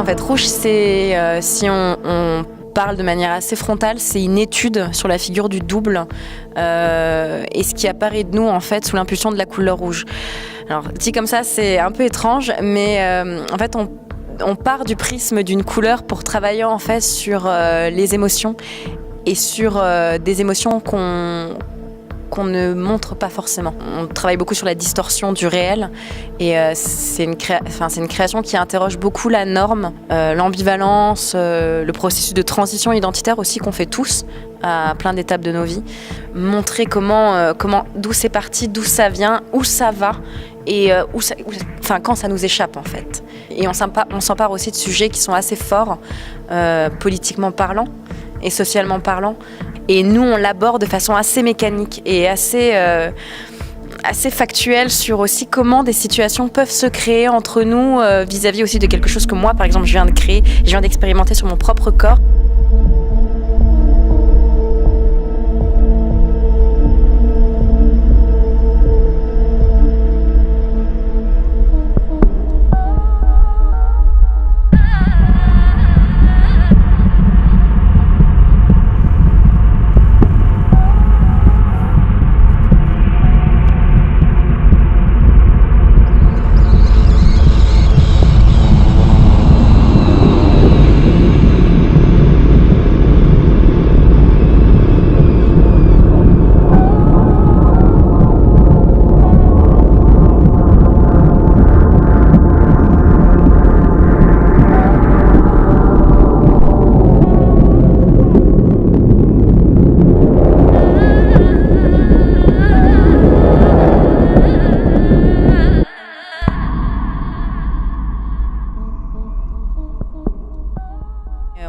En fait, Rouge, c'est, si on parle de manière assez frontale, c'est une étude sur la figure du double et ce qui apparaît de nous en fait sous l'impulsion de la couleur rouge. Alors dit comme ça, c'est un peu étrange, mais en fait on part du prisme d'une couleur pour travailler en fait sur les émotions et sur des émotions qu'on ne montre pas forcément. On travaille beaucoup sur la distorsion du réel et c'est une création qui interroge beaucoup la norme, l'ambivalence, le processus de transition identitaire aussi qu'on fait tous à plein d'étapes de nos vies. Montrer d'où c'est parti, d'où ça vient, où ça va et quand ça nous échappe en fait. Et on s'empare aussi de sujets qui sont assez forts, politiquement parlant et socialement parlant. Et nous, on l'aborde de façon assez mécanique et assez factuelle sur aussi comment des situations peuvent se créer entre nous vis-à-vis aussi de quelque chose que moi, par exemple, je viens de créer, je viens d'expérimenter sur mon propre corps.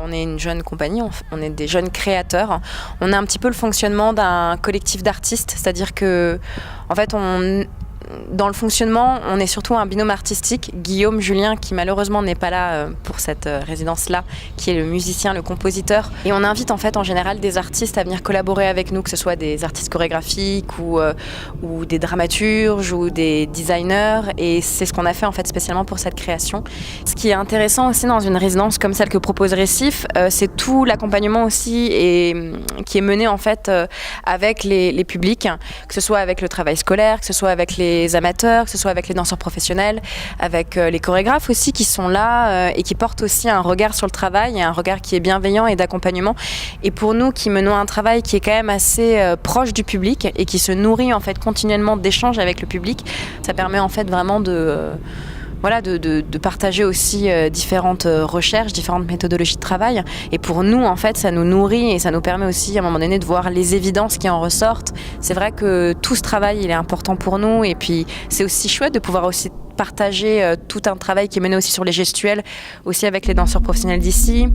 On est une jeune compagnie, on est des jeunes créateurs. On a un petit peu le fonctionnement d'un collectif d'artistes, c'est-à-dire que, en fait, dans le fonctionnement, on est surtout un binôme artistique. Guillaume Julien, qui malheureusement n'est pas là pour cette résidence-là, qui est le musicien, le compositeur. Et on invite en fait en général des artistes à venir collaborer avec nous, que ce soit des artistes chorégraphiques ou des dramaturges ou des designers. Et c'est ce qu'on a fait en fait spécialement pour cette création. Ce qui est intéressant aussi dans une résidence comme celle que propose Récif, c'est tout l'accompagnement aussi qui est mené en fait avec les publics, que ce soit avec le travail scolaire, que ce soit avec les amateurs, que ce soit avec les danseurs professionnels, avec les chorégraphes aussi qui sont là et qui portent aussi un regard sur le travail, et un regard qui est bienveillant et d'accompagnement. Et pour nous qui menons un travail qui est quand même assez proche du public et qui se nourrit en fait continuellement d'échanges avec le public, ça permet en fait vraiment de partager aussi différentes recherches, différentes méthodologies de travail. Et pour nous, en fait, ça nous nourrit et ça nous permet aussi, à un moment donné, de voir les évidences qui en ressortent. C'est vrai que tout ce travail, il est important pour nous. Et puis, c'est aussi chouette de pouvoir aussi partager tout un travail qui est mené aussi sur les gestuels, aussi avec les danseurs professionnels d'ici.